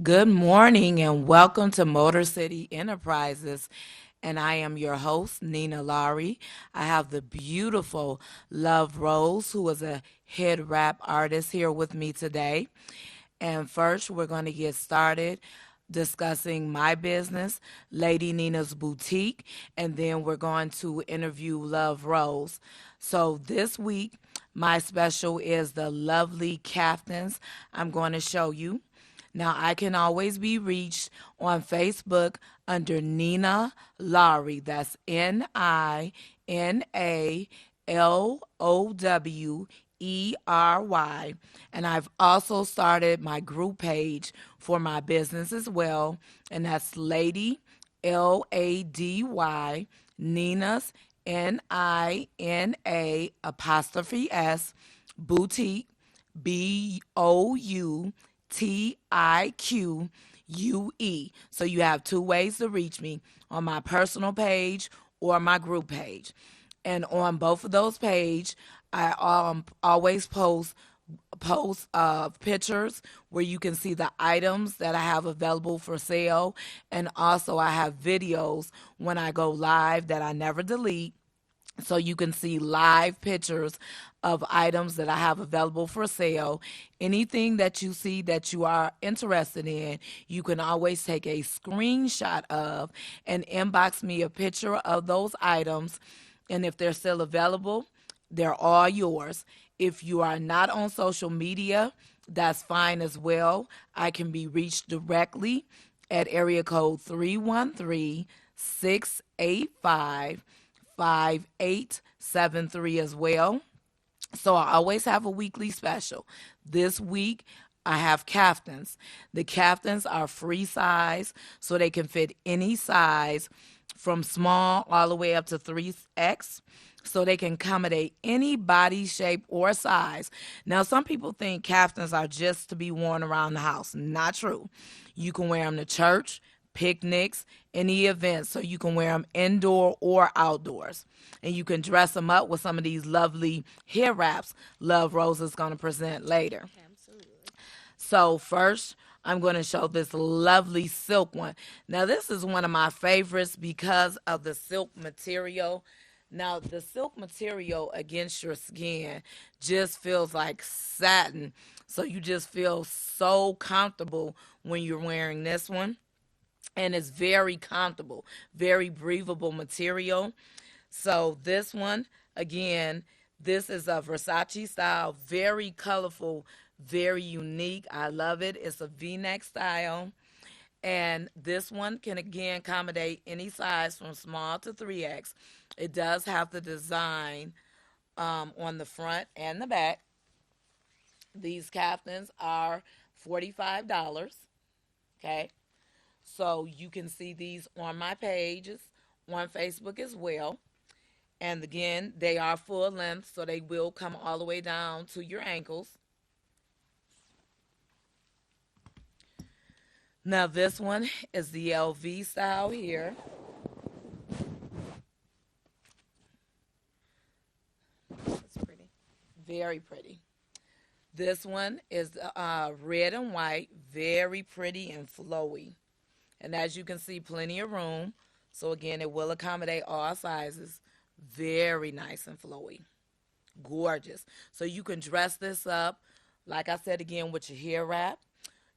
Good morning and welcome to Motorcity Enterprises. And I am your host, Nina Laurie. I have the beautiful Love Rose, who is a head wrap artist, here with me today. And first, we're going to get started discussing my business, Lady Nina's Boutique, and then we're going to interview Love Rose. So this week, my special is the lovely caftans I'm going to show you. Now, I can always be reached on Facebook under Nina Lowry. That's Nina Lowry. And I've also started my group page for my business as well. And that's Lady, Lady, Nina's, Nina apostrophe S, boutique, Boutique. So you have two ways to reach me on my personal page or my group page. And on both of those pages, I always post pictures where you can see the items that I have available for sale. And also I have videos when I go live that I never delete, so you can see live pictures of items that I have available for sale. Anything that you see that you are interested in, you can always take a screenshot of and inbox me a picture of those items. And if they're still available, they're all yours. If you are not on social media, that's fine as well. I can be reached directly at area code 313-685-5873 as well. So I always have a weekly special. This week, I have caftans. The caftans are free size, so they can fit any size from small all the way up to 3X. So they can accommodate any body shape or size. Now, some people think caftans are just to be worn around the house. Not true. You can wear them to church, picnics, any events, so you can wear them indoor or outdoors. And you can dress them up with some of these lovely hair wraps Love Rose is going to present later. So first, I'm going to show this lovely silk one. Now, this is one of my favorites because of the silk material. Now, the silk material against your skin just feels like satin. So you just feel so comfortable when you're wearing this one. And it's very comfortable, very breathable material. So this one, again, this is a Versace style, very colorful, very unique. I love it. It's a V-neck style. And this one can again accommodate any size from small to 3X. It does have the design on the front and the back. These caftans are $45. Okay. So you can see these on my pages on Facebook as well. And again, they are full length, so they will come all the way down to your ankles. Now this one is the LV style here. It's pretty. Very pretty. This one is red and white, very pretty and flowy. And as you can see, plenty of room. So again, it will accommodate all sizes. Very nice and flowy. Gorgeous. So you can dress this up, like I said again, with your hair wrap.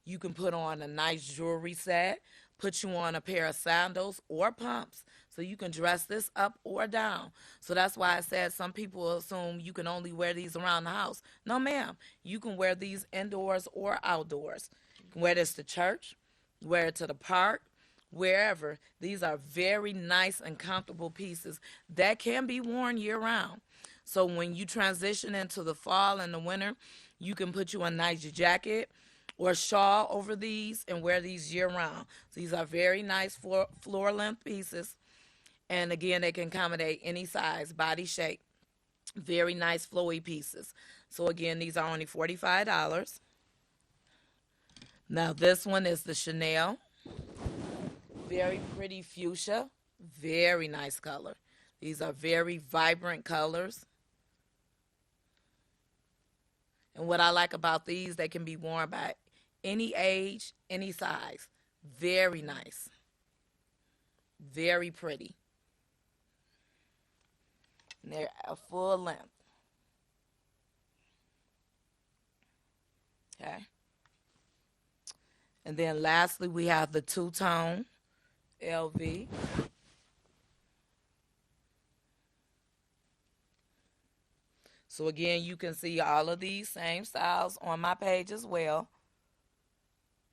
You can put on a nice jewelry set, put you on a pair of sandals or pumps. So you can dress this up or down. So that's why I said some people assume you can only wear these around the house. No, ma'am. You can wear these indoors or outdoors. You can wear this to church, wear it to the park, wherever. These are very nice and comfortable pieces that can be worn year round. So when you transition into the fall and the winter, you can put you a nice jacket or shawl over these and wear these year round. So these are very nice floor length pieces. And again, they can accommodate any size, body shape. Very nice flowy pieces. So again, these are only $45. Now this one is the Chanel. Very pretty fuchsia. Very nice color. These are very vibrant colors. And what I like about these, they can be worn by Any age, any size. Very nice. Very pretty. And they're a full length. Okay. And then lastly, we have the two-tone LV. So again, you can see all of these same styles on my page as well.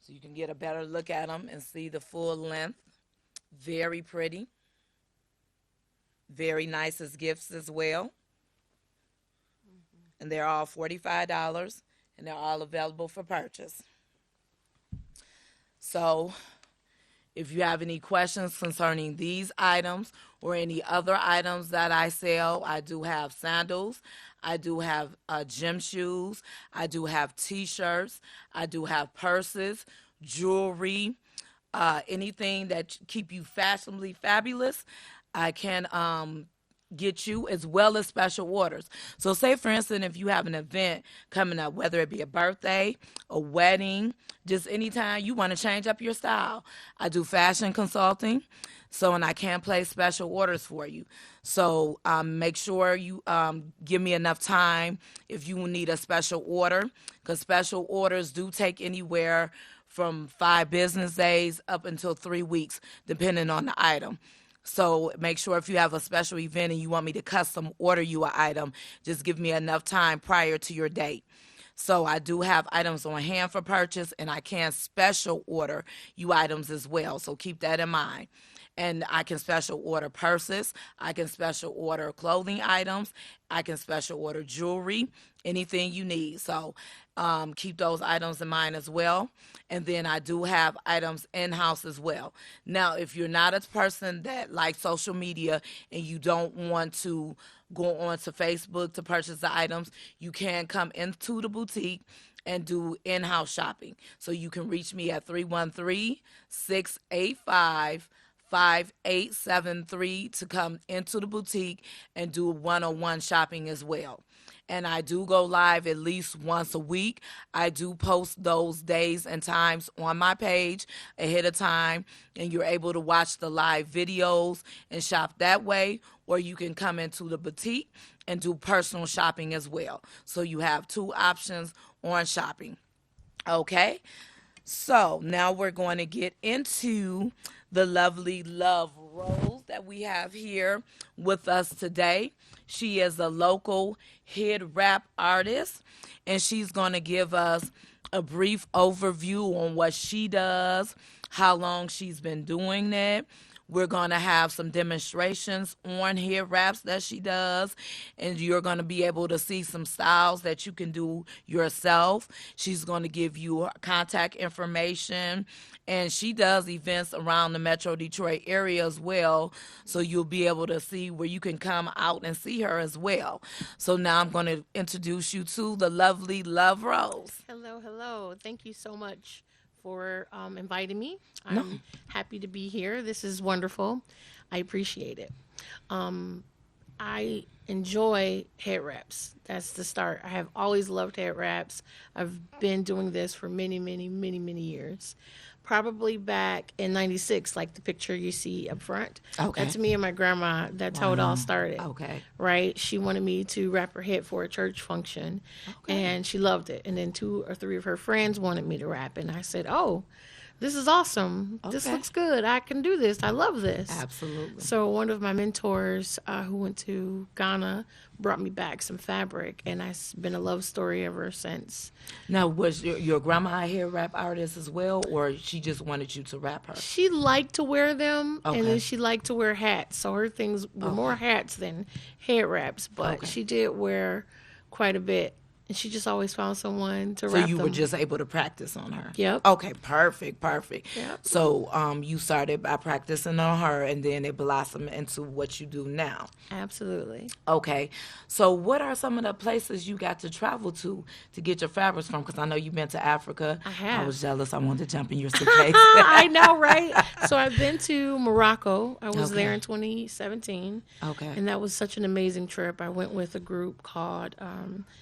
So you can get a better look at them and see the full length. Very pretty. Very nice as gifts as well. And they're all $45 and they're all available for purchase. So if you have any questions concerning these items or any other items that I sell, I do have sandals, I do have gym shoes, I do have t-shirts, I do have purses, jewelry, anything that keep you fashionably fabulous. I can get you, as well as special orders. So say for instance, if you have an event coming up, whether it be a birthday, a wedding, just anytime you want to change up your style, I do fashion consulting. So, and I can place special orders for you. So make sure you give me enough time if you need a special order, because special orders do take anywhere from 5 business days up until 3 weeks, depending on the item. So make sure if you have a special event and you want me to custom order you an item, just give me enough time prior to your date. So I do have items on hand for purchase, and I can special order you items as well. So keep that in mind. And I can special order purses. I can special order clothing items. I can special order jewelry, anything you need. So keep those items in mind as well. And then I do have items in-house as well. Now, if you're not a person that likes social media and you don't want to go on to Facebook to purchase the items, you can come into the boutique and do in-house shopping. So you can reach me at 313-685-5873 to come into the boutique and do one-on-one shopping as well. And I do go live at least once a week. I do post those days and times on my page ahead of time, and you're able to watch the live videos and shop that way, or you can come into the boutique and do personal shopping as well. So you have 2 options on shopping. Okay? So now we're going to get into the lovely Love Rose that we have here with us today. She is a local hit rap artist, and she's going to give us a brief overview on what she does, how long she's been doing that. We're going to have some demonstrations on hit raps that she does, and you're going to be able to see some styles that you can do yourself. She's going to give you her contact information, and she does events around the Metro Detroit area as well, so you'll be able to see where you can come out and see her as well. So now I'm going to introduce you to the lovely Love Rose. Hello, hello. Thank you so much for inviting me. No. I'm happy to be here. This is wonderful. I appreciate it. I enjoy head wraps. That's the start. I have always loved head wraps. I've been doing this for many, many, many, many years. Probably back in '96, like the picture you see up front. Okay. That's me and my grandma. That's how it all started. Okay. Right? She wanted me to wrap her head for a church function, and she loved it. And then 2 or 3 of her friends wanted me to rap, and I said, "Oh, this is awesome. This Okay. looks good. I can do this. I love this." Absolutely. So one of my mentors who went to Ghana brought me back some fabric, and it's been a love story ever since. Now, was your grandma a hair rap artist as well, or she just wanted you to rap her? She liked to wear them, Okay. and then she liked to wear hats. So her things were more hats than head wraps, but Okay. she did wear quite a bit. And she just always found someone to So wrap you them. were just able to practice on her? Yep. Okay, perfect. Yep. So you started by practicing on her, and then it blossomed into what you do now. Absolutely. Okay. So what are some of the places you got to travel to get your fabrics from? Because I know you've been to Africa. I have. I was jealous. I wanted to jump in your suitcase. I know, right? So I've been to Morocco. I was Okay. there in 2017. Okay. And that was such an amazing trip. I went with a group called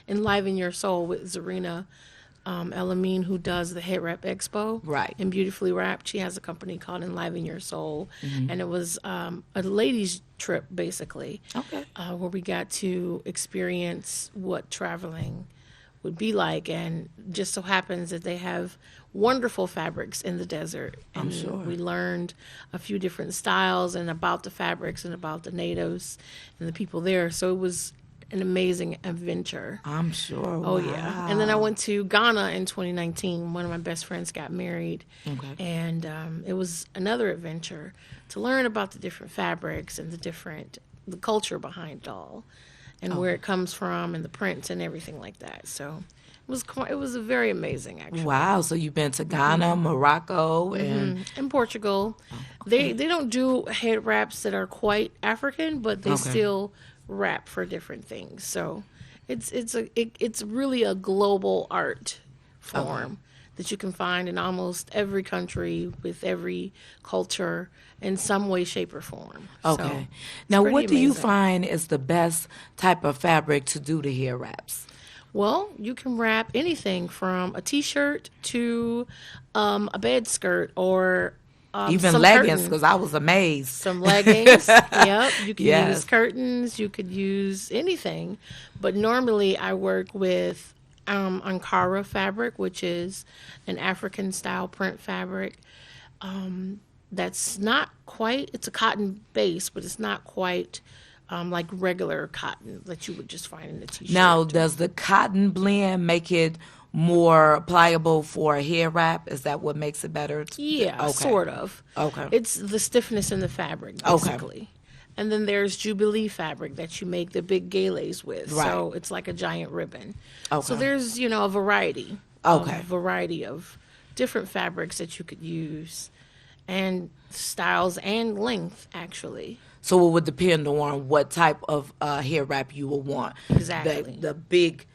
Enliven Your Soul with Zarina Elamine, who does the Head Wrap Expo Right. and Beautifully Wrapped. She has a company called Enliven Your Soul, and it was a ladies' trip basically, Okay. where we got to experience what traveling would be like, and just so happens that they have wonderful fabrics in the desert. And I'm sure. we learned a few different styles and about the fabrics and about the natives and the people there. So it was an amazing adventure. I'm sure. Oh, Wow. yeah. And then I went to Ghana in 2019. One of my best friends got married. Okay. And it was another adventure to learn about the different fabrics and the culture behind it all and where it comes from and the prints and everything like that. So it was very amazing, actually. Wow. So you've been to Ghana, Morocco, and In Portugal, they don't do head wraps that are quite African, but they Okay. still wrap for different things. So it's really a global art form that you can find in almost every country with every culture in some way, shape, or form. okay. So, Now, pretty what do you amazing. find is the best type of fabric to do the hair wraps? Well, you can wrap anything from a T-shirt to a bed skirt or Even some leggings, curtains. because I was amazed. Some leggings. Yep. You can Yes. use curtains. You could use anything. But normally I work with Ankara fabric, which is an African style print fabric. That's not quite, it's a cotton base, but it's not quite like regular cotton that you would just find in a t-shirt. Now, does the cotton blend make it more pliable for a hair wrap? Is that what makes it better? Yeah, Okay. sort of. Okay. It's the stiffness in the fabric, basically. And then there's Jubilee fabric that you make the big galays with. Right. So it's like a giant ribbon. Okay. So there's, a variety. Okay. A variety of different fabrics that you could use and styles and length, actually. So it would depend on what type of hair wrap you will want. Exactly. The big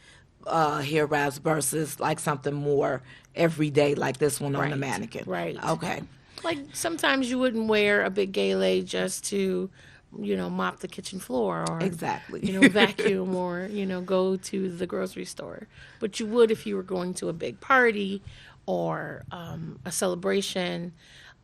hair wraps versus like something more everyday, like this one on the Right, mannequin. right. Okay. Like sometimes you wouldn't wear a big gala just to, mop the kitchen floor or Exactly. vacuum or, go to the grocery store. But you would if you were going to a big party or a celebration,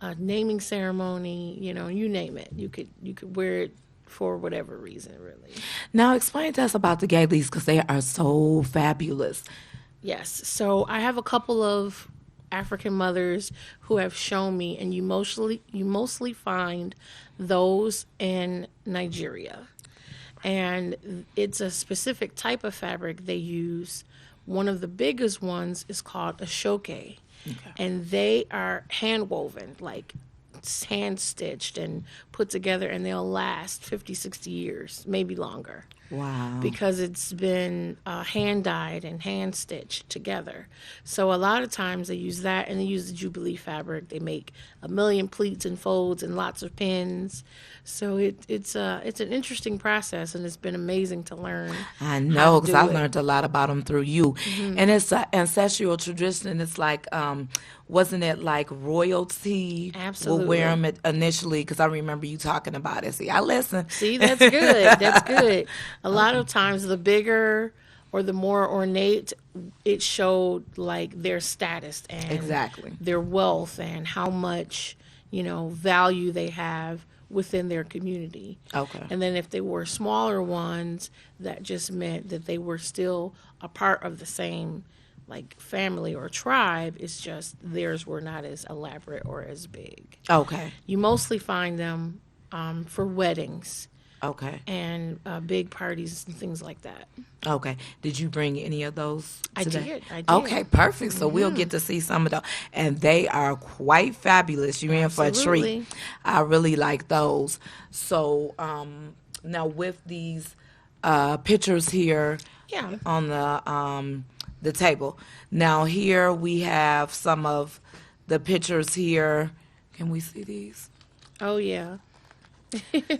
a naming ceremony, you name it. You could wear it for whatever reason, really. Now explain to us about the gailies because they are so fabulous. Yes. So I have a couple of African mothers who have shown me, and you mostly find those in Nigeria. And it's a specific type of fabric they use. One of the biggest ones is called a shoke. And they are hand woven, like hand stitched and put together, and they'll last 50, 60 years, maybe longer. Wow. Because it's been hand dyed and hand stitched together. So a lot of times they use that, and they use the Jubilee fabric. They make a million pleats and folds and lots of pins. So it's an interesting process, and it's been amazing to learn. I know, because I do it. learned a lot about them through you. And it's an ancestral tradition. It's like, wasn't it like royalty will wear them initially? Because I remember you talking about it. See, I listen. See, that's good. That's good. A lot of times, the bigger or the more ornate, it showed like their status and Exactly. their wealth and how much value they have within their community. Okay. And then if they were smaller ones, that just meant that they were still a part of the same like family or tribe. It's just theirs were not as elaborate or as big. Okay. You mostly find them for weddings Okay. and big parties and things like that. Okay. Did you bring any of those today? I did. Okay, perfect. So we'll get to see some of those. And they are quite fabulous. You're in for a Absolutely. treat. I really like those. So now with these pictures here Yeah. on the table. Now here we have some of the pictures here. Can we see these? Oh, yeah.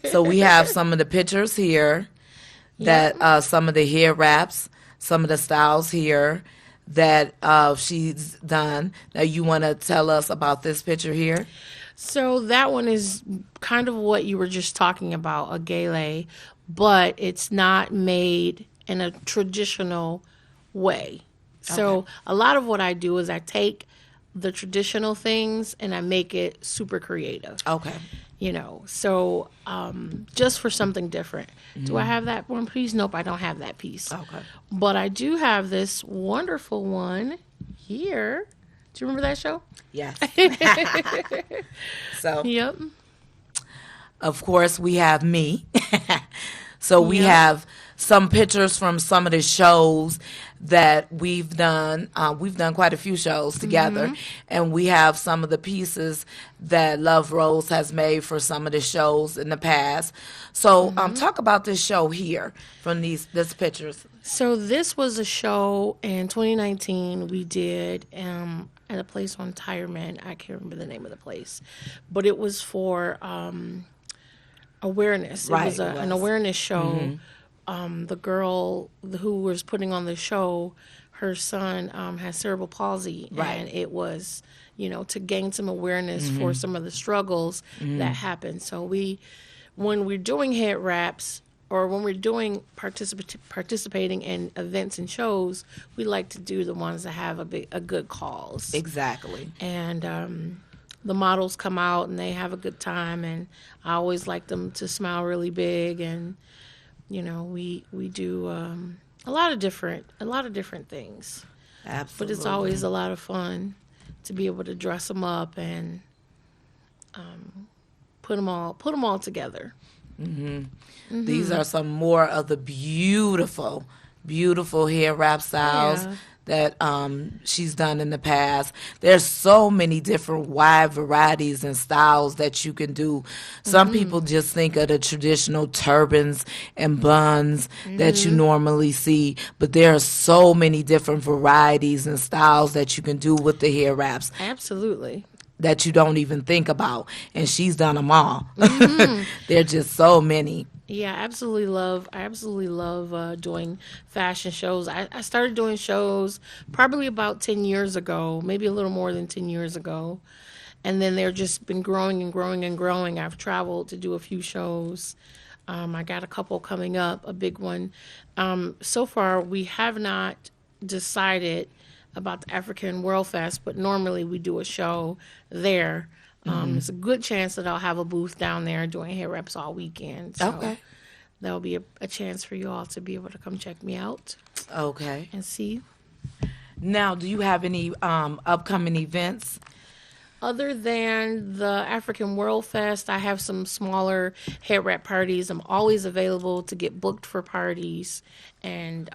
So we have some of the pictures here that some of the hair wraps, some of the styles here that she's done. Now you want to tell us about this picture here? So that one is kind of what you were just talking about, a gala, but it's not made in a traditional way. Okay. So a lot of what I do is I take the traditional things and I make it super creative. Okay. So just for something different. Do I have that one piece? Nope, I don't have that piece. Okay. But I do have this wonderful one here. Do you remember that show? Yes. So, Yep. of course, we have me. So we Yep. have some pictures from some of the shows that we've done. We've done quite a few shows together, and we have some of the pieces that Love Rose has made for some of the shows in the past. So, talk about this show here from this pictures. So this was a show in 2019 we did at a place on Tireman. I can't remember the name of the place, but it was for awareness. Right, It was, it an was. awareness show. The girl who was putting on the show, her son has cerebral palsy, Right. and it was, to gain some awareness for some of the struggles that happen. So when we're doing head wraps or when we're doing participating in events and shows, we like to do the ones that have a good cause. Exactly. And the models come out and they have a good time, and I always like them to smile really big, and we do a lot of different things, Absolutely. but it's always a lot of fun to be able to dress them up and put them all together. These are some more of the beautiful, beautiful hair wrap styles Yeah. that she's done in the past. There's so many different wide varieties and styles that you can do. Some people just think of the traditional turbans and buns that you normally see, but there are so many different varieties and styles that you can do with the hair wraps Absolutely. that you don't even think about. And she's done them all. There are just so many. Yeah, I absolutely love doing fashion shows. I started doing shows probably about 10 years ago, maybe a little more than 10 years ago. And then they're just been growing and growing and growing. I've traveled to do a few shows. I got a couple coming up, a big one. So far, we have not decided about the African World Fest, but normally we do a show there. It's a good chance that I'll have a booth down there doing hair wraps all weekend. So Okay. that'll be a chance for you all to be able to come check me out Okay. and see. Now, do you have any upcoming events? Other than the African World Fest, I have some smaller hair wrap parties. I'm always available to get booked for parties and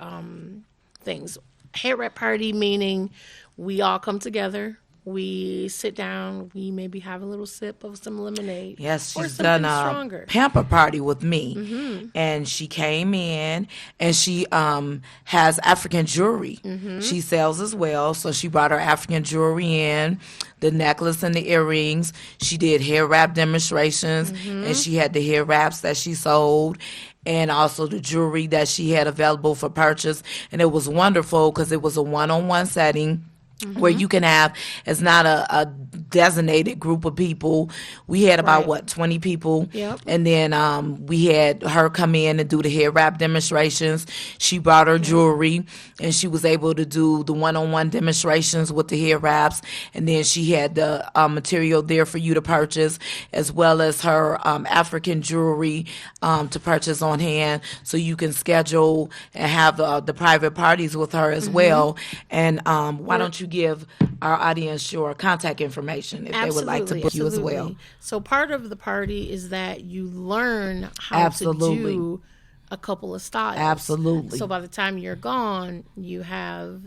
things. Hair wrap party meaning we all come together. We sit down. We maybe have a little sip of some lemonade. Yes, or she's something done a stronger. pamper party with me, and she came in and she has African jewelry. She sells as well, so she brought her African jewelry in, the necklace and the earrings. She did hair wrap demonstrations, and she had the hair wraps that she sold. And also the jewelry that she had available for purchase. And it was wonderful because it was a one-on-one setting where you can have, it's not a designated group of people. We had about, Right. 20 people. Yep. And then we had her come in and do the hair wrap demonstrations. She brought her jewelry, and she was able to do the one-on-one demonstrations with the hair wraps. And then she had the material there for you to purchase, as well as her African jewelry to purchase on hand. So you can schedule and have the private parties with her as well. And why don't you give our audience your contact information if they would like to book you as well? Absolutely. So part of the party is that you learn how Absolutely. to do a couple of styles. Absolutely. So by the time you're gone, you have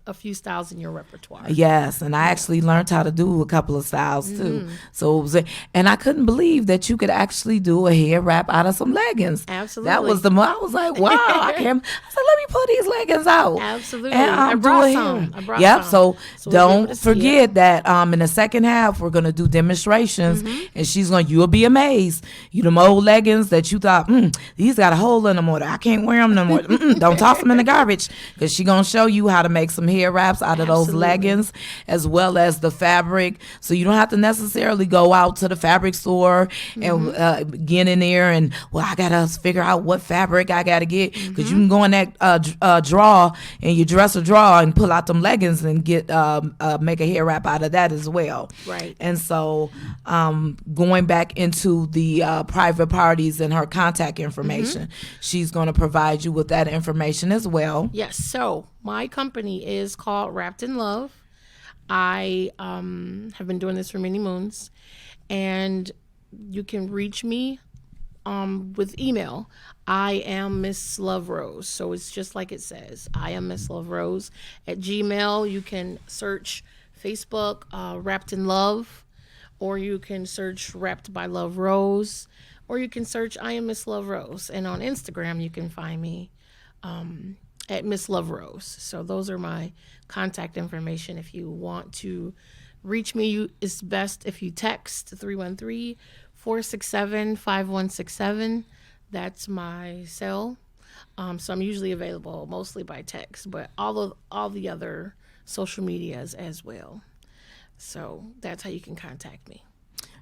a few styles in your repertoire. Yes, and I actually learned how to do a couple of styles too. So it was, and I couldn't believe that you could actually do a hair wrap out of some leggings. Absolutely. That was I was like, wow, I can't. I said, let me pull these leggings out. Absolutely. And I do brought a some. hair. I brought Yep. some. So So we'll be able don't to see forget that in the second half we're gonna do demonstrations, and you'll be amazed. You them old leggings that you thought these got a hole in them, or I can't wear them no more. Don't toss them in the garbage, because she gonna show you how to make some hair hair wraps out of those Absolutely. leggings, as well as the fabric. So you don't have to necessarily go out to the fabric store and get in there and, well, I gotta figure out what fabric I gotta get, because you can go in that drawer in your dresser drawer and pull out them leggings and get make a hair wrap out of that as well. Right. And so going back into the private parties and her contact information, she's going to provide you with that information as well. Yes. So my company is called Wrapped in Love. I have been doing this for many moons, and you can reach me with email. I am Miss Love Rose. So it's just like it says. I am Miss Love Rose at Gmail. You can search Facebook, Wrapped in Love, or you can search Wrapped by Love Rose, or you can search I am Miss Love Rose. And on Instagram, you can find me at Miss Love Rose. So those are my contact information. If you want to reach me, it's best if you text 313-467-5167. That's my cell. So I'm usually available mostly by text, but all the other social medias as well. So that's how you can contact me.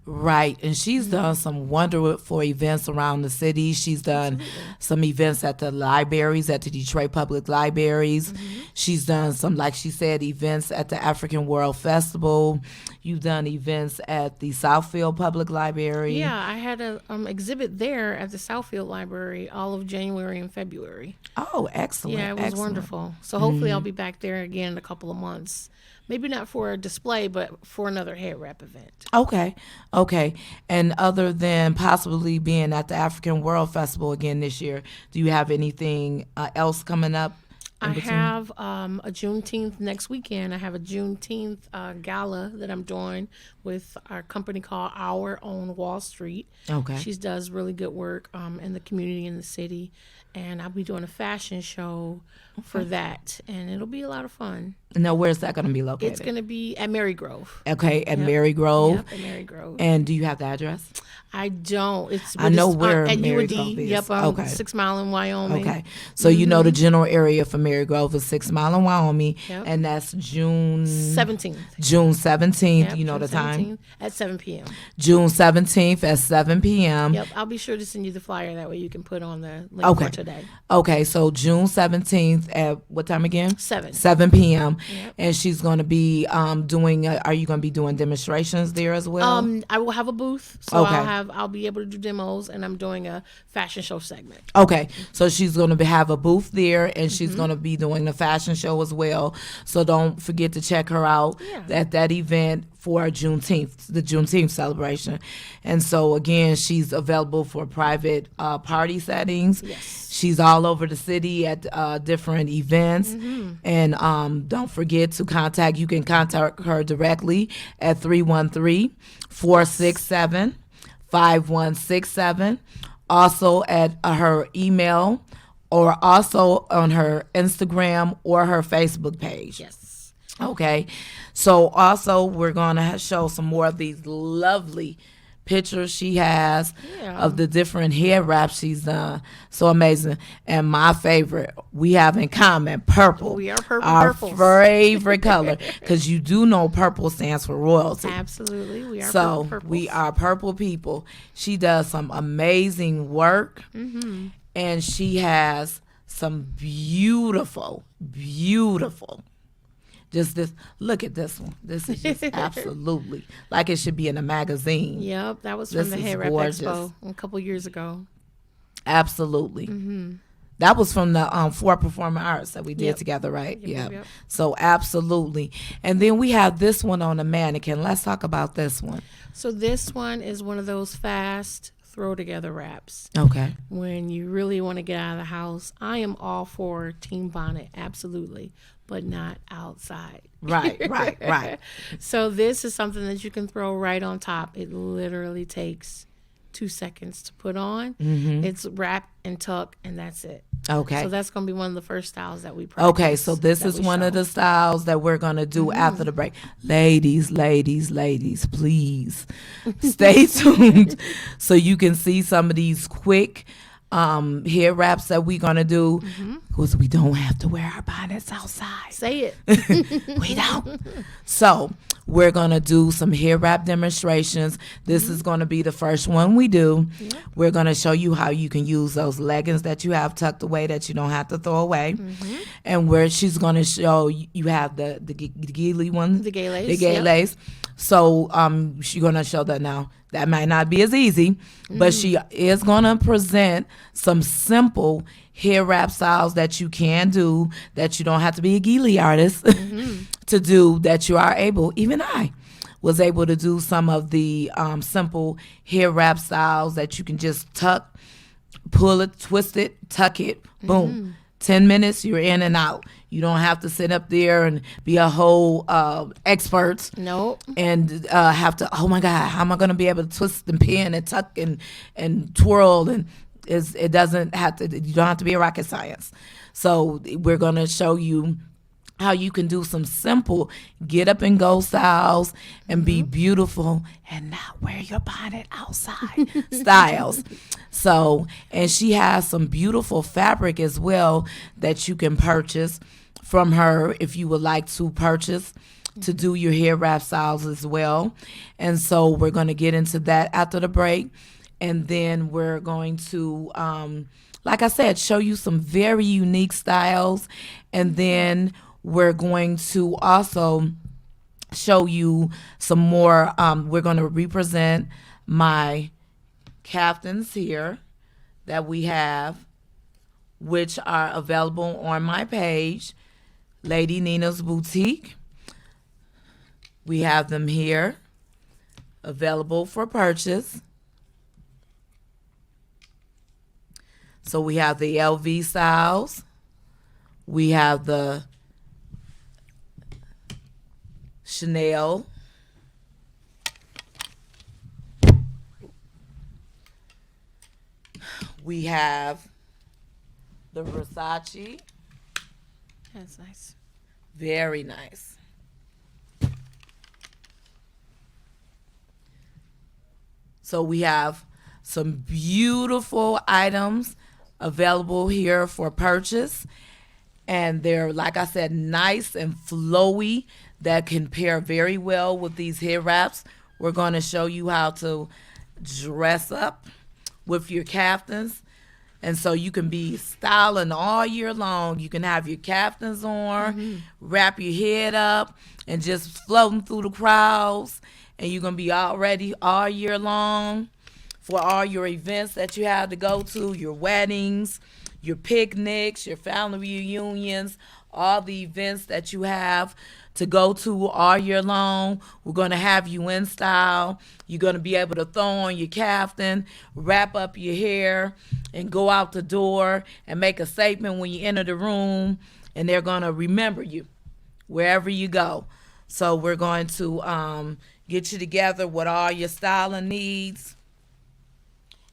Right. And she's done some wonderful events around the city. She's done some events at the libraries, at the Detroit Public Libraries. She's done some, like she said, events at the African World Festival. You've done events at the Southfield Public Library. Yeah, I had a exhibit there at the Southfield Library all of January and February. Oh, excellent. Yeah, it was excellent. wonderful. So hopefully I'll be back there again in a couple of months. Maybe not for a display, but for another hair wrap event. Okay. Okay. And other than possibly being at the African World Festival again this year, do you have anything else coming up? I have a Juneteenth next weekend. I have a Juneteenth gala that I'm doing with our company called Our Own Wall Street. Okay. She does really good work in the community in the city. And I'll be doing a fashion show for that. And it'll be a lot of fun. Now, where's that going to be located? It's going to be at Marygrove. Okay, at Mary Grove. Yep, at Marygrove. And do you have the address? I don't. I know where at Mary UD. Grove is. Yep, Okay. 6 Mile in Wyoming. Okay. So you know the general area for Mary Grove is 6 Mile in Wyoming, Yep. and that's June 17th. June 17th. Yep, You know June the time? 17th at 7 p.m. June 17th at 7 p.m. Yep, I'll be sure to send you the flyer. That way you can put on the link Okay. for today. Okay, so June 17th at what time again? 7. 7 p.m. Yep. And she's going to be doing, are you going to be doing demonstrations there as well? I will have a booth, so Okay. I'll be able to do demos, and I'm doing a fashion show segment. Okay, so she's going to have a booth there, and she's going to be doing the fashion show as well. So don't forget to check her out at that event for Juneteenth, the Juneteenth celebration. And so again, she's available for private party settings. Yes. She's all over the city at different events. And don't forget to contact, you can contact her directly at 313-467-5167. Also at her email, or also on her Instagram or her Facebook page. Yes. Okay. So also we're going to show some more of these lovely pictures she has of the different hair wraps she's done. So amazing. And my favorite, we have in common purple. We are purple our purples. favorite color, because you do know purple stands for royalty. Absolutely. We are So purple purples. we are purple people. She does some amazing work, and she has some beautiful, beautiful. Just this, look at this one. This is just absolutely like it should be in a magazine. Yep, that was This from the is Hair Wrap gorgeous. Expo a couple years ago. Absolutely. That was from the For Performing Arts that we did Yep. together, right? Yep, yep. So absolutely. And then we have this one on a mannequin. Let's talk about this one. So this one is one of those fast throw together wraps. Okay. When you really want to get out of the house, I am all for team bonnet, absolutely, but not outside. Right, right. So this is something that you can throw right on top. It literally takes 2 seconds to put on. It's wrap and tuck, and that's it. Okay. So that's going to be one of the first styles that we practice. Okay, so this that is we one of show. the styles that we're going to do after the break. Ladies, please stay tuned so you can see some of these quick hair wraps that we're gonna do, Mm-hmm. because we don't have to wear our bonnets outside. Say it. We don't. So we're gonna do some hair wrap demonstrations. This is gonna be the first one we do. Yeah. We're gonna show you how you can use those leggings that you have tucked away that you don't have to throw away. Mm-hmm. And where she's gonna show you have the Geely ones, The gay lace. the gay Yep. lace. So she's gonna show that now. That might not be as easy, but she is gonna present some simple hair wrap styles that you can do, that you don't have to be a Geely artist to do, that you are able. Even I was able to do some of the simple hair wrap styles that you can just tuck, pull it, twist it, tuck it, boom. 10 minutes, you're in and out. You don't have to sit up there and be a whole expert Nope. and have to, oh my God, how am I going to be able to twist and pin and tuck and twirl? And it doesn't have to, you don't have to be a rocket science. So we're going to show you how you can do some simple get up and go styles and be beautiful and not wear your bonnet outside styles. So, and she has some beautiful fabric as well that you can purchase from her if you would like to purchase to do your hair wrap styles as well. And so we're going to get into that after the break. And then we're going to, like I said, show you some very unique styles. And then we're going to also show you some more. We're going to represent my caftans here that we have, which are available on my page, Lady Nina's Boutique. We have them here available for purchase. So we have the LV styles. We have the Chanel. We have the Versace. That's nice. Very nice. So we have some beautiful items available here for purchase. And they're, like I said, nice and flowy that can pair very well with these hair wraps. We're going to show you how to dress up with your caftans. And so you can be styling all year long. You can have your caftans on, wrap your head up, and just floating through the crowds. And you're going to be all ready all year long for all your events that you have to go to, your weddings, your picnics, your family reunions, all the events that you have to go to all year long. We're going to have you in style. You're going to be able to throw on your caftan, wrap up your hair, and go out the door and make a statement when you enter the room, and they're going to remember you wherever you go. So we're going to get you together with all your styling needs.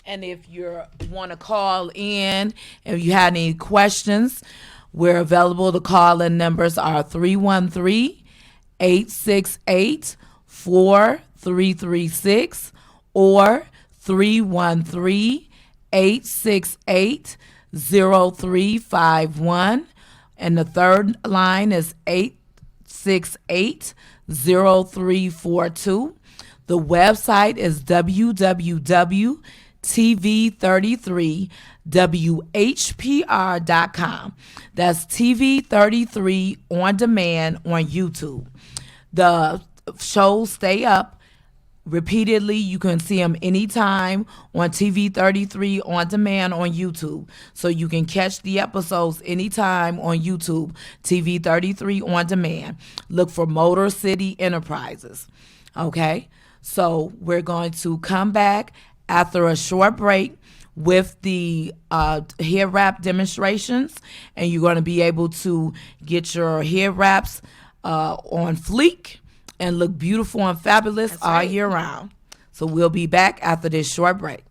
And if you want to call in, if you have any questions, we're available. The call-in numbers are 313-868-4336 or 313-868-0351. And the third line is 868-0342. The website is www.tv33whpr.com. That's TV33 on demand on YouTube. The shows stay up repeatedly. You can see them anytime on TV33 on demand on YouTube. So you can catch the episodes anytime on YouTube, TV33 on demand. Look for Motorcity Enterprises. Okay? So we're going to come back after a short break with the hair wrap demonstrations, and you're going to be able to get your hair wraps on fleek and look beautiful and fabulous That's all right. year round. So we'll be back after this short break.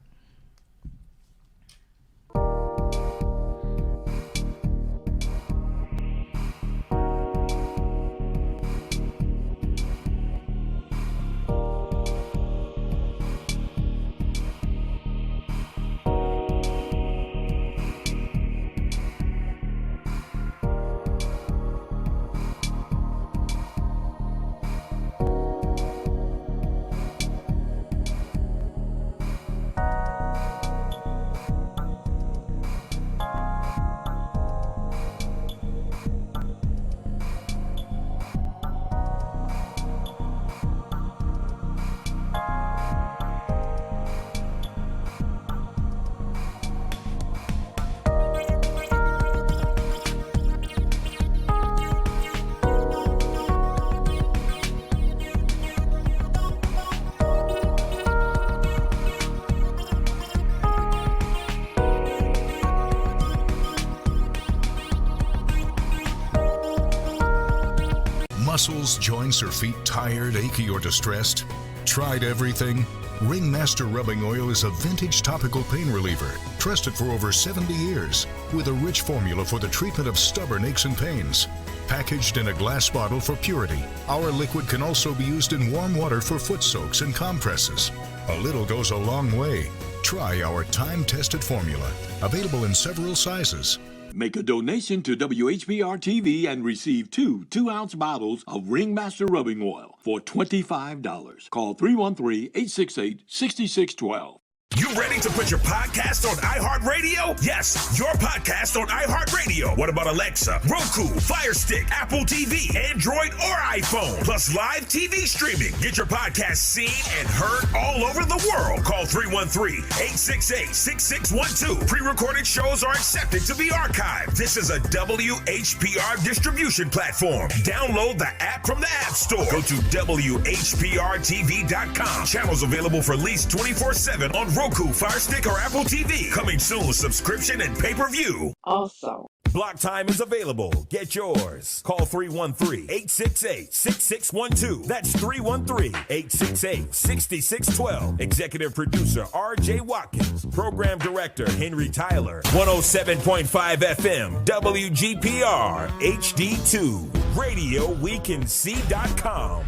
muscles, joints, or feet tired, achy, or distressed? Tried everything? Ringmaster Rubbing Oil is a vintage topical pain reliever, trusted for over 70 years, with a rich formula for the treatment of stubborn aches and pains. Packaged in a glass bottle for purity, our liquid can also be used in warm water for foot soaks and compresses. A little goes a long way. Try our time-tested formula, available in several sizes. Make a donation to WHPR TV and receive 2-ounce bottles of Ringmaster Rubbing Oil for $25. Call 313-868-6612. You ready to put your podcast on iHeartRadio? Yes, your podcast on iHeartRadio. What about Alexa, Roku, Fire Stick, Apple TV, Android, or iPhone? Plus live TV streaming. Get your podcast seen and heard all over the world. Call 313-868-6612. Pre-recorded shows are accepted to be archived. This is a WHPR distribution platform. Download the app from the App Store. Go to WHPRTV.com. Channels available for lease 24/7 on Roku, Fire Stick, or Apple TV. Coming soon, subscription and pay-per-view. Also, Block time is available. Get yours. Call 313-868-6612. That's 313-868-6612. Executive producer R.J. Watkins. Program director Henry Tyler. 107.5 FM WGPR HD2. RadioWeCanSee.com.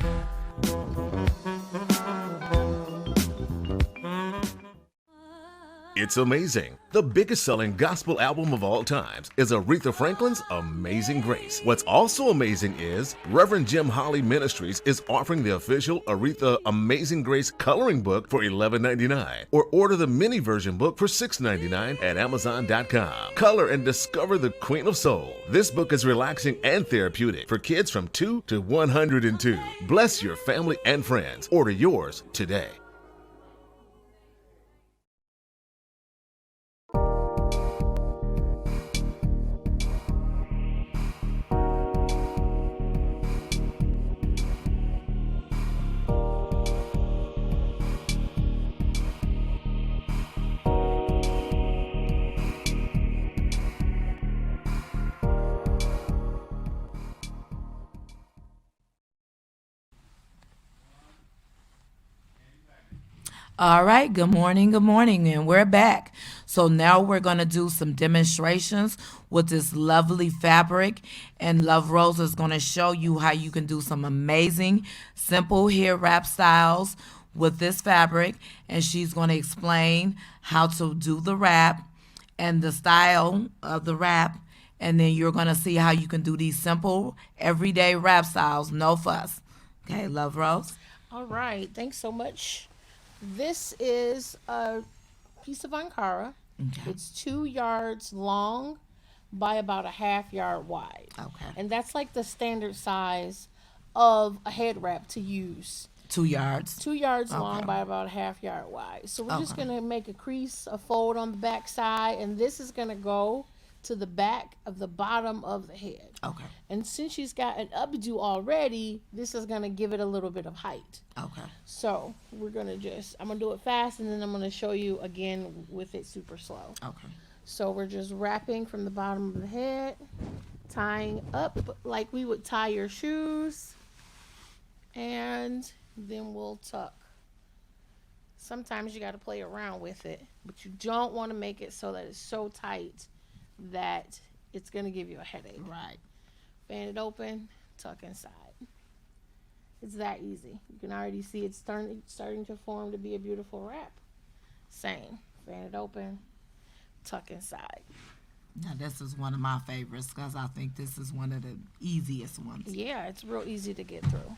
It's amazing. The biggest selling gospel album of all times is Aretha Franklin's Amazing Grace. What's also amazing is Reverend Jim Holly Ministries is offering the official Aretha Amazing Grace coloring book for $11.99, or order the mini version book for $6.99 at Amazon.com. Color and discover the Queen of Soul. This book is relaxing and therapeutic for kids from 2 to 102. Bless your family and friends. Order yours today. All right, good morning, and we're back. So now we're going to do some demonstrations with this lovely fabric, and Love Rose is going to show you how you can do some amazing, simple hair wrap styles with this fabric, and she's going to explain how to do the wrap and the style of the wrap, and then you're going to see how you can do these simple, everyday wrap styles, no fuss. Okay, Love Rose? All right. Thanks so much. This is a piece of Ankara. Okay. It's 2 yards long by about a ½ yard wide. Okay. And that's like the standard size of a head wrap to use. 2 yards. 2 yards long Okay. by about a ½ yard wide. So we're just Okay. going to make a crease, a fold on the back side, and this is going to go to the back of the bottom of the head. Okay. And since she's got an updo already, this is going to give it a little bit of height. Okay. So we're going to I'm going to do it fast, and then I'm going to show you again with it super slow. Okay. So we're just wrapping from the bottom of the head, tying up like we would tie your shoes, and then we'll tuck. Sometimes you got to play around with it, but you don't want to make it so that it's so tight that it's going to give you a headache. Right. Fan it open, tuck inside. It's that easy. You can already see it's starting to form to be a beautiful wrap. Same. Fan it open, tuck inside. Now, this is one of my favorites because I think this is one of the easiest ones. Yeah, it's real easy to get through.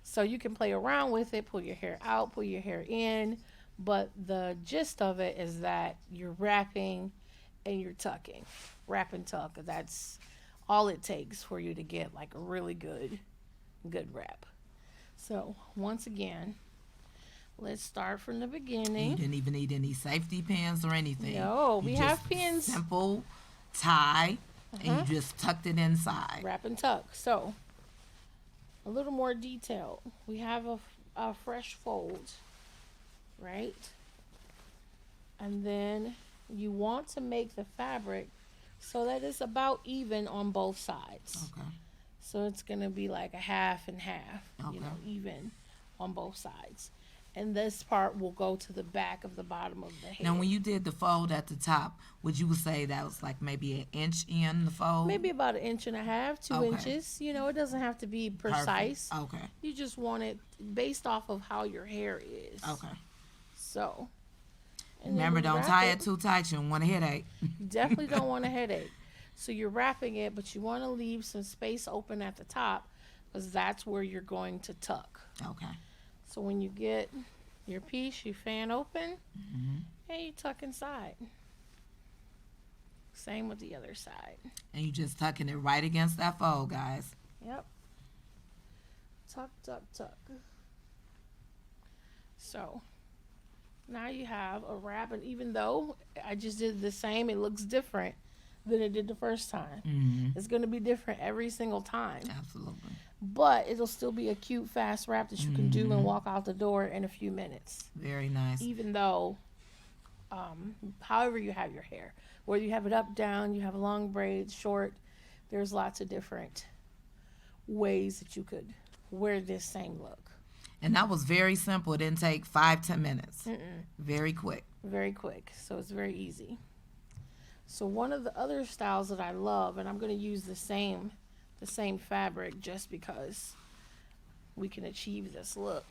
So you can play around with it, pull your hair out, pull your hair in, but the gist of it is that you're wrapping and you're tucking. Wrap and tuck. That's all it takes for you to get like a really good wrap. So once again, let's start from the You beginning. didn't even need any safety pins or anything. No, we You have just pins. Simple tie, and you just tucked it inside. Wrap and tuck. So a little more detail. We have a fresh fold, right? And then you want to make the fabric so that it's about even on both sides. Okay. So it's going to be like a half and half, Okay. even on both sides. And this part will go to the back of the bottom of the head. Now, when you did the fold at the top, would you say that was like maybe an inch in the fold? Maybe about 1.5 inches, 2 Okay. inches. It doesn't have to be precise. Perfect. Okay. You just want it based off of how your hair is. Okay. So. And then Remember, you don't wrap tie it too tight. You don't want a headache. Definitely don't want a headache. So you're wrapping it, but you want to leave some space open at the top because that's where you're going to tuck. Okay. So when you get your piece, you fan open and you tuck inside. Same with the other side. And you just tucking it right against that fold, guys. Yep. Tuck, tuck, tuck. So now you have a wrap, and even though I just did the same, it looks different than it did the first time. It's going to be different every single time. Absolutely. But it'll still be a cute, fast wrap that you can do and walk out the door in a few minutes. Very nice. Even though, however you have your hair, whether you have it up, down, you have long braids, short, there's lots of different ways that you could wear this same look. And that was very simple. It didn't take 5-10 minutes. Very quick. Very quick, so it's very easy. So one of the other styles that I love, and I'm going to use the same fabric just because we can achieve this look,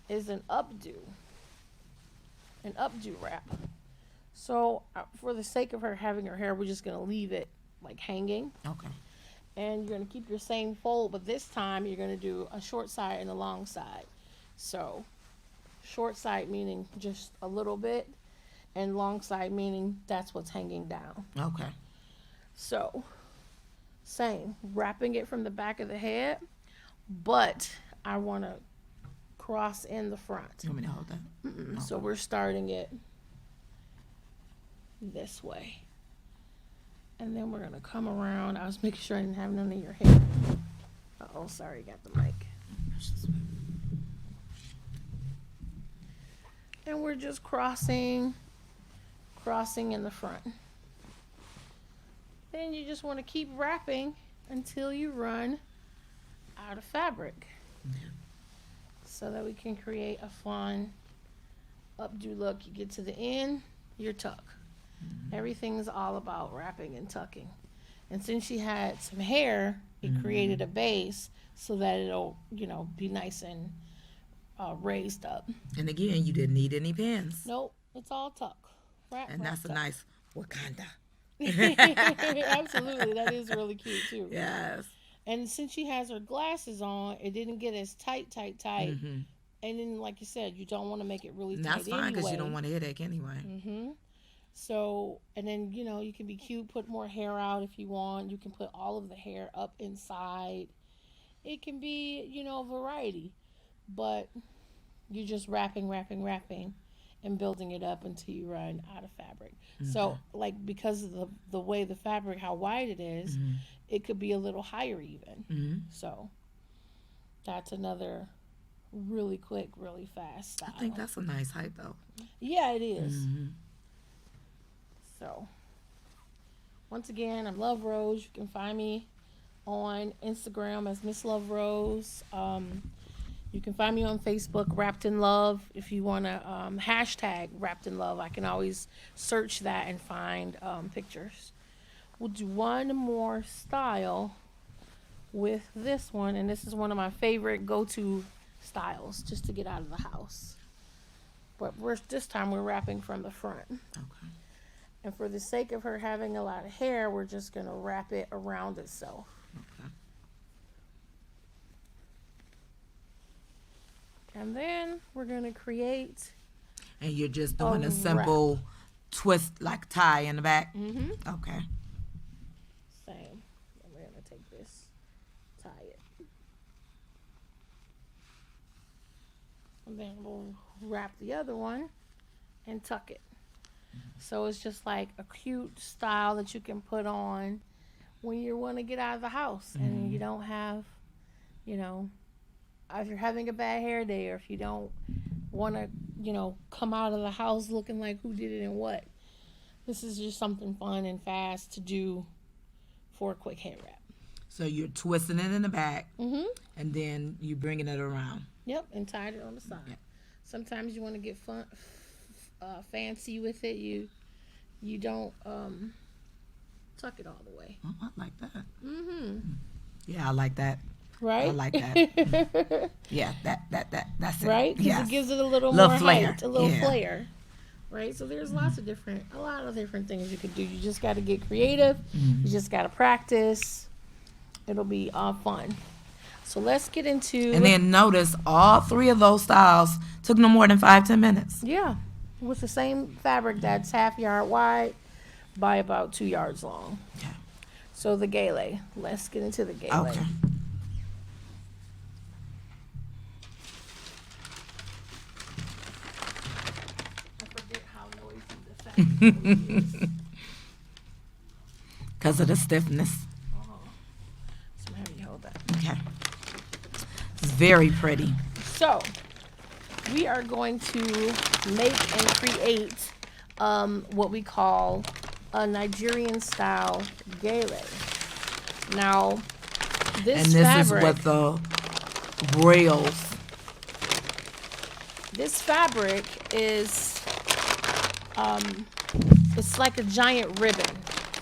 is an updo wrap. So for the sake of her having her hair, we're just going to leave it like hanging. Okay. And you're going to keep your same fold, but this time you're going to do a short side and a long side. So short side meaning just a little bit, and long side meaning that's what's hanging down. Okay. So same, wrapping it from the back of the head, but I want to cross in the front. You want me to hold that? So we're starting it this way. And then we're going to come around. I was making sure I didn't have none of your hair. Uh-oh, sorry, got the mic. And we're just crossing in the front. Then you just want to keep wrapping until you run out of fabric. So that we can create a fun updo look. You get to the end, you're tuck. Everything's all about wrapping and tucking. And since she had some hair, it created a base so that it'll, be nice and raised up. And again, you didn't need any pins. Nope, it's all tuck. Wrap, And wrap, that's a tuck. nice Wakanda. Absolutely, that is really cute too. Yes. And since she has her glasses on, it didn't get as tight. And then, like you said, you don't want to make it really And tight that's fine because anyway. you don't want a headache anyway. So, and then, you can be cute, put more hair out if you want. You can put all of the hair up inside. It can be, a variety. But you're just wrapping, and building it up until you run out of fabric. So, like, because of the way the fabric, how wide it is, it could be a little higher even. So, that's another really quick, really fast style. I think that's a nice height, though. Yeah, it is. So, once again, I'm Love Rose. You can find me on Instagram as Miss Love Rose. You can find me on Facebook, Wrapped in Love. If you want to hashtag Wrapped in Love, I can always search that and find pictures. We'll do one more style with this one, and this is one of my favorite go-to styles just to get out of the house. But this time we're wrapping from the front. Okay. And for the sake of her having a lot of hair, we're just going to wrap it around itself. Okay. And then we're going to create... And you're just doing a simple twist, like tie in the back? Okay. Same. And we're going to take this, tie it. And then we'll wrap the other one and tuck it. So it's just like a cute style that you can put on when you want to get out of the house and you don't have, if you're having a bad hair day or if you don't want to, come out of the house looking like who did it and what. This is just something fun and fast to do for a quick hair wrap. So you're twisting it in the back, and then you bringing it around. Yep, and tied it on the side. Yeah. Sometimes you want to get fancy with it. You don't tuck it all the way. Oh, I like that. Yeah, I like that. Right? I like that. Yeah, that's it. Right? Because Yes. it gives it a little Little more flair. height, a little Yeah. flair. Right? So there's a lot of different things you could do. You just got to get creative. You just got to practice. It'll be fun. So let's get into. And then notice all 3 of those styles took no more than 5-10 minutes. Yeah, with the same fabric that's half yard wide by about 2 yards long. Okay. So the gele. Let's get into the gele. Okay. I forget how noisy the fabric really is. Because of the stiffness. So how do you hold that? Okay. It's very pretty. So we are going to make and create what we call a Nigerian style gele. Now, this And this fabric, is what the rails. this fabric is, it's like a giant ribbon.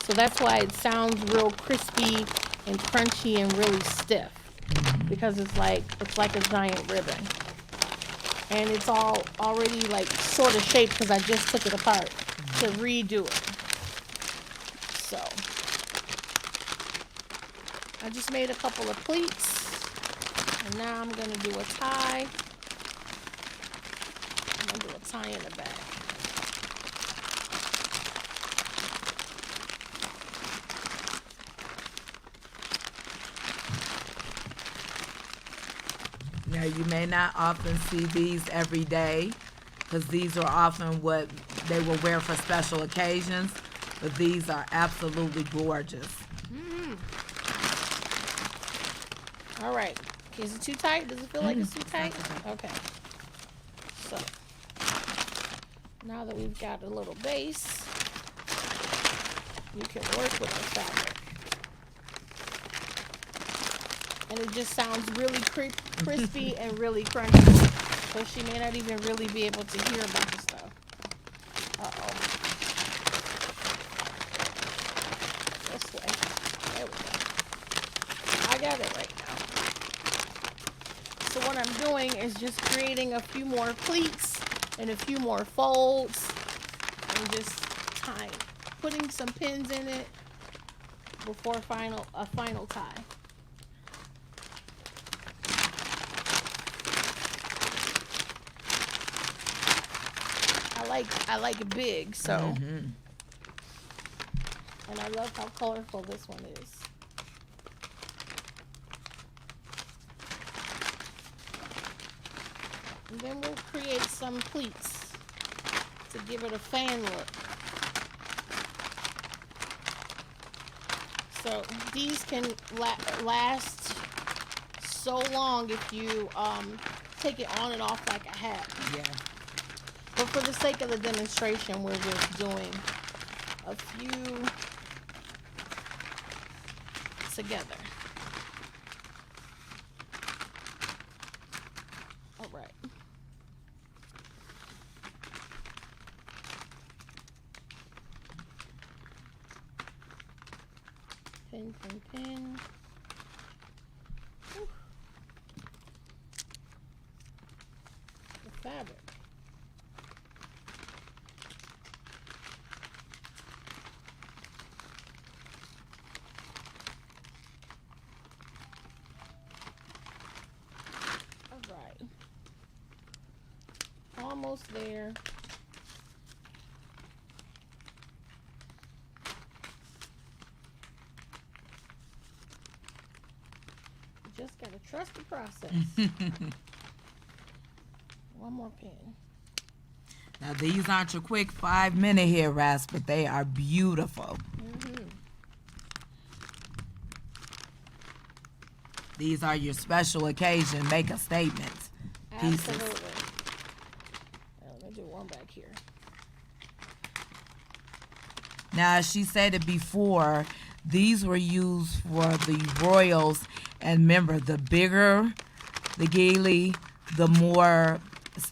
So that's why it sounds real crispy and crunchy and really stiff, because it's like a giant ribbon. And it's all already like sort of shaped because I just took it apart to redo it. So I just made a couple of pleats, and now I'm gonna do a tie. I'm gonna do a tie in the back. Now, you may not often see these every day because these are often what they will wear for special occasions, but these are absolutely gorgeous. All right. Okay, is it too tight? Does it feel like it's too tight? Okay. So now that we've got a little base, you can work with our fabric. And it just sounds really crispy and really crunchy. So she may not even really be able to hear about the stuff. Uh-oh. This way. There we go. I got it right now. So what I'm doing is just creating a few more pleats and a few more folds and just tying, putting some pins in it before a final tie. I like it big, so and I love how colorful this one is. And then we'll create some pleats to give it a fan look. So these can last so long if you take it on and off like a hat. Yeah. But for the sake of the demonstration, we're just doing a few together. All right. Pin, pin, pin. Whew. The fabric. Almost there. You just gotta trust the process. One more pin. Now, these aren't your quick 5-minute hair wraps, but they are beautiful. These are your special occasion, make a statement pieces. Absolutely. Let me do one back here. Now, as she said it before, These were used for the royals, and remember, the bigger the gaily, the more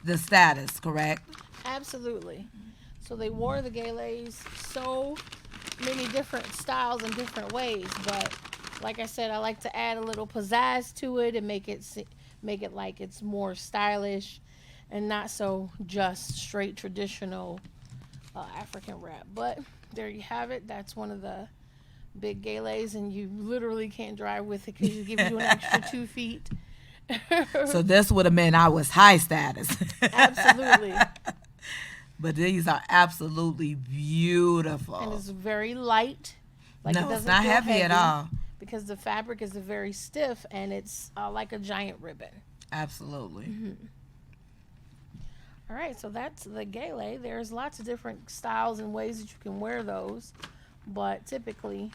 the status, correct? Absolutely. So they wore the galays so many different styles and different ways, but like I said, I like to add a little pizzazz to it and make it like it's more stylish and not so just straight traditional African wrap. But there you have it. That's one of the big galays, and you literally can't drive with it because it gives you an extra 2 feet. So this would have meant I was high status. Absolutely. But these are absolutely beautiful. And it's very light. Like No, it it's doesn't not feel heavy at all. because the fabric is very stiff and it's like a giant ribbon. Absolutely. All right, so that's the gale. There's lots of different styles and ways that you can wear those, but typically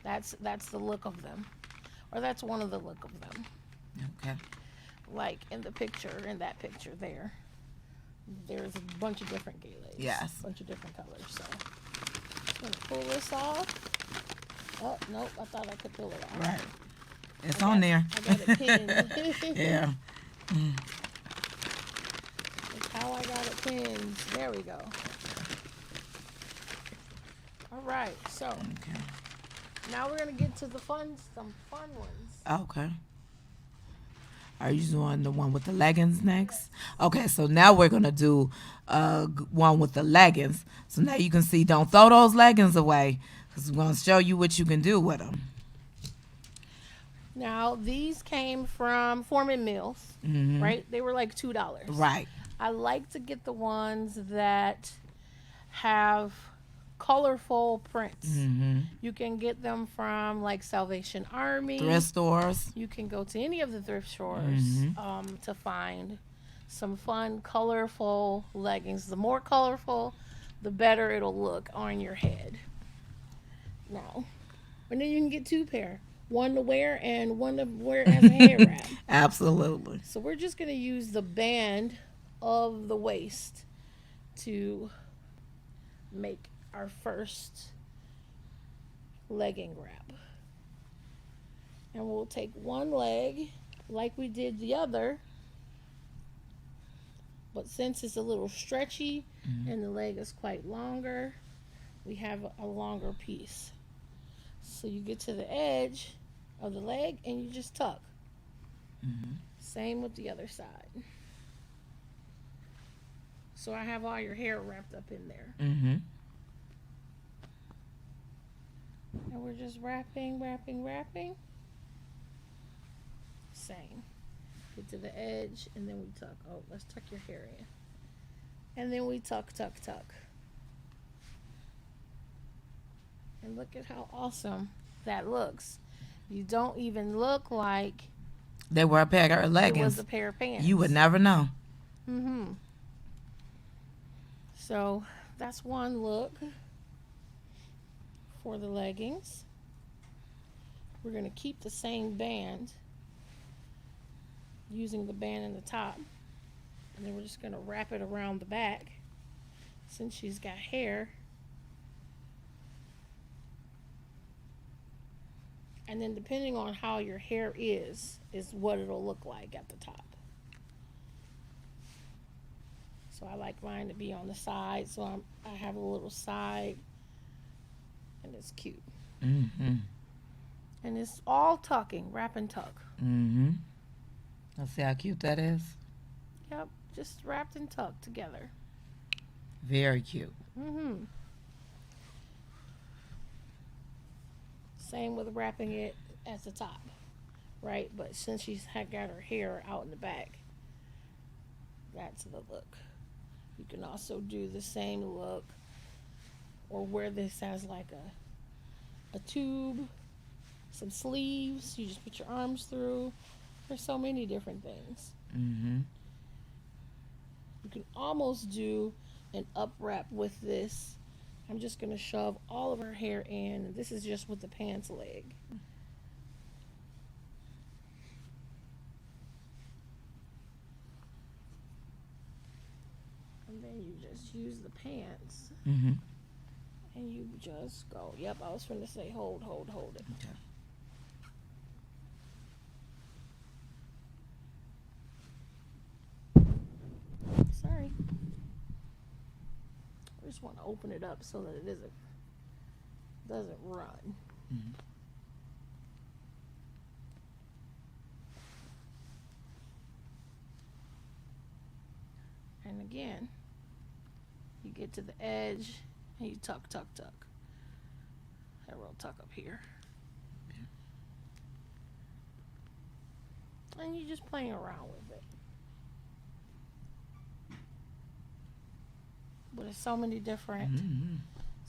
that's the look of them, or that's one of the look of them. Okay. Like in the picture, in that picture there, there's a bunch of different gales. Yes. A bunch of different colors. So I'm gonna pull this off. Oh nope, I thought I could pull it off. Right. It's on there. I got it pinned. Yeah. That's how I got it pinned. There we go. All right, so Okay. now we're gonna get to some fun ones. Okay. Are you doing the one with the leggings next? Okay, so now we're gonna do one with the leggings. So now you can see, don't throw those leggings away, because we're gonna show you what you can do with them. Now these came from Foreman Mills, right? They were like $2. Right. I like to get the ones that have colorful prints. You can get them from like Salvation Army. Thrift stores. You can go to any of the thrift stores to find some fun, colorful leggings. The more colorful, the better it'll look on your head. Now, and then you can get 2 pair. One to wear and one to wear as a hair wrap. Absolutely. So we're just going to use the band of the waist to make our first legging wrap. And we'll take one leg like we did the other, but since it's a little stretchy and the leg is quite longer, we have a longer piece. So you get to the edge of the leg and you just tuck. Same with the other side. So I have all your hair wrapped up in there. And we're just wrapping. Same. Get to the edge and then we tuck. Oh, let's tuck your hair in. And then we tuck. And look at how awesome that looks. You don't even look like They were a pair of it leggings. was a pair of pants. You would never know. So that's one look for the leggings. We're going to keep the same band, using the band in the top, and then we're just going to wrap it around the back since she's got hair. And then depending on how your hair is what it'll look like at the top. So I like mine to be on the side, so I have a little side, and it's cute. And it's all tucking, wrap and tuck. Let's see how cute that is. Yep, just wrapped and tucked together. Very cute. Same with wrapping it at the top, right? But since she's got her hair out in the back, that's the look. You can also do the same look or wear this as like a tube, some sleeves. You just put your arms through. There's so many different things. You can almost do an up wrap with this. I'm just going to shove all of her hair in. And this is just with the pants leg. And then you just use the pants And you just go. Yep, I was going to say hold it. Okay. Sorry. I just want to open it up so that it doesn't run. Mm-hmm. And again, you get to the edge and you tuck. That real tuck up here. And you're just playing around with it. But there's so many different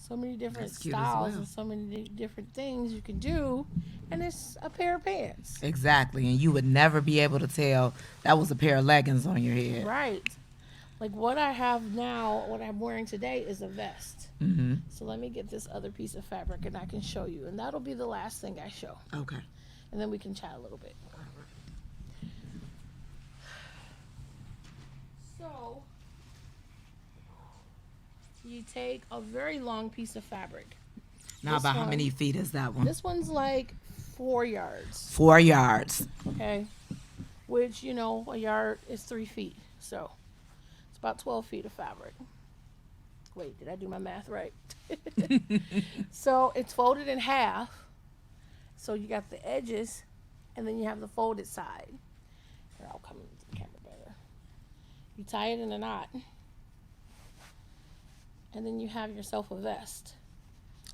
That's cute as styles well. and so many different things you can do, and it's a pair of pants. Exactly, and you would never be able to tell that was a pair of leggings on your head. Right. Like what I have now, what I'm wearing today is a vest. Mm-hmm. So let me get this other piece of fabric and I can show you. And that'll be the last thing I show. Okay. And then we can chat a little bit. So you take a very long piece of fabric. Now, This about how one- many feet is that one? This one's like 4 yards. 4 yards. Okay. Which, you know, a yard is 3 feet. So it's about 12 feet of fabric. Wait, did I do my math right? So it's folded in half. So you got the edges, and then you have the folded side. Here, I'll come into the camera better. You tie it in a knot, and then you have yourself a vest,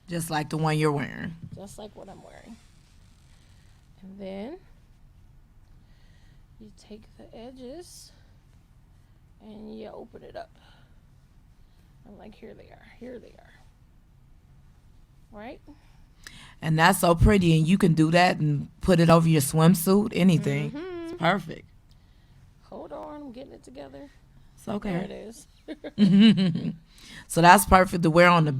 Just like the one you're wearing. just like what I'm wearing. And then you take the edges and you open it up. I'm like, here they are. Right? And that's so pretty, and you can do that and put it over your swimsuit, anything. It's perfect. Hold on, I'm getting it together. It's There it okay. is. So that's perfect to wear on the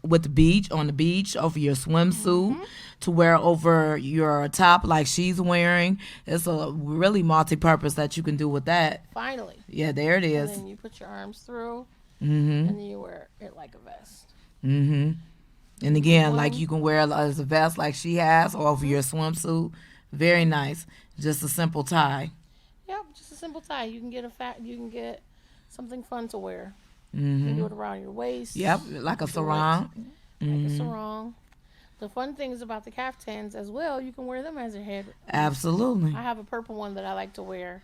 with the beach, on the beach, over your swimsuit, to wear over your top like she's wearing. It's a really multi-purpose that you can do with that. Finally. Yeah, there it And is. then you put your arms through, Mm-hmm. and then you wear it like a vest. Mm-hmm. And again, like you can wear it as a vest like she has or over your swimsuit. Very nice. Just a simple tie. Yep, just a simple tie. You can get you can get something fun to wear. You Mm-hmm. can do it around your waist. Yep, like a Do it sarong. Like a sarong. The fun things about the caftans as well, you can wear them as a head. Absolutely. I have a purple one that I like to wear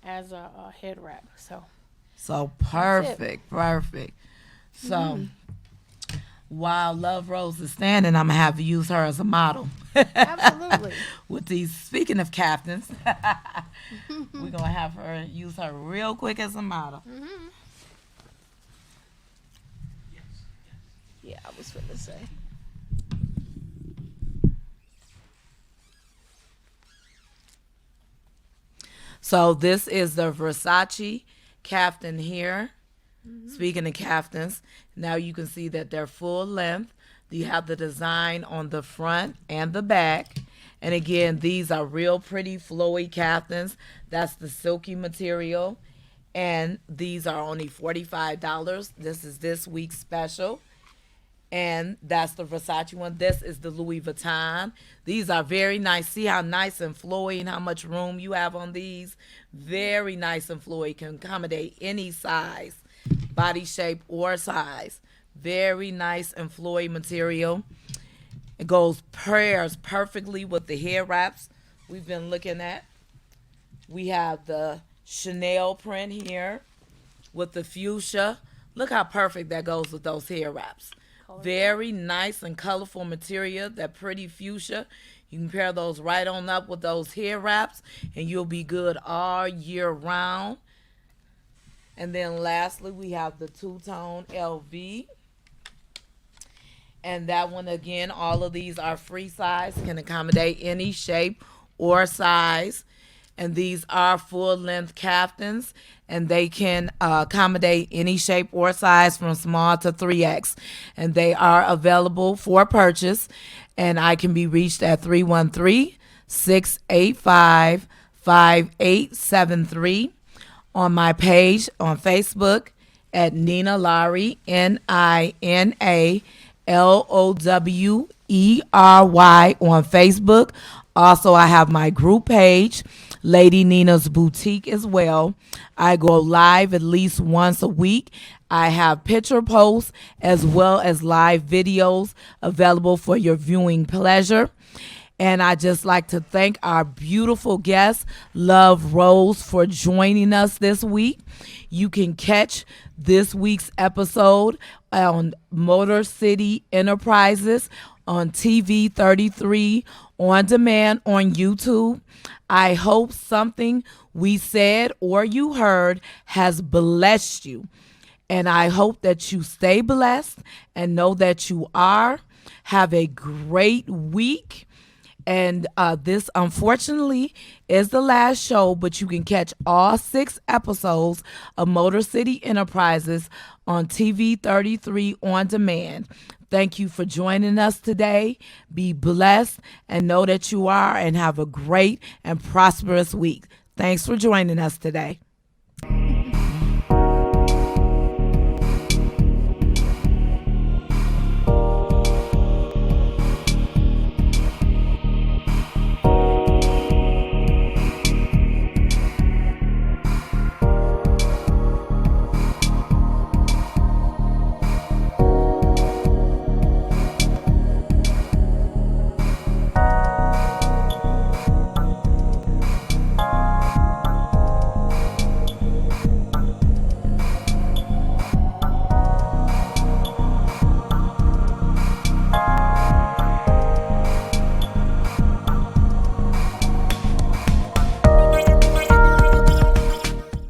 as a head wrap. So So That's it. perfect. So while Love Rose is standing, I'm gonna have to use her as a model. absolutely. With these, speaking of captains, we're gonna have her use her real quick as a model. Yeah, I was going to say. So this is the Versace caftan here. Speaking of caftans, now you can see that they're full length. You have the design on the front and the back. And again, these are real pretty flowy caftans. That's the silky material. And these are only $45. This is this week's special. And that's the Versace one. This is the Louis Vuitton. These are very nice. See how nice and flowy and how much room you have on these? Very nice and flowy. Can accommodate any size, body shape, or size. Very nice and flowy material. It pairs perfectly with the hair wraps we've been looking at. We have the Chanel print here with the fuchsia. Look how perfect that goes with those hair wraps. Very nice and colorful material, that pretty fuchsia. You can pair those right on up with those hair wraps and you'll be good all year round. And then lastly, we have the two-tone LV. And that one again, all of these are free size, can accommodate any shape or size. And these are full length caftans, and they can accommodate any shape or size from small to 3X. And they are available for purchase, and I can be reached at 313-685-5873 on my page on Facebook at Nina Lowry, NinaLowery on Facebook. Also, I have my group page, Lady Nina's Boutique, as well. I go live at least once a week. I have picture posts as well as live videos available for your viewing pleasure. And I just like to thank our beautiful guest, Love Rose, for joining us this week. You can catch this week's episode on Motorcity Enterprises on TV 33 on demand on YouTube. I hope something we said or you heard has blessed you. And I hope that you stay blessed and know that you are. Have a great week. And this, unfortunately, is the last show, but you can catch all 6 episodes of Motor City Enterprises on TV 33 on demand. Thank you for joining us today. Be blessed and know that you are, and have a great and prosperous week. Thanks for joining us today.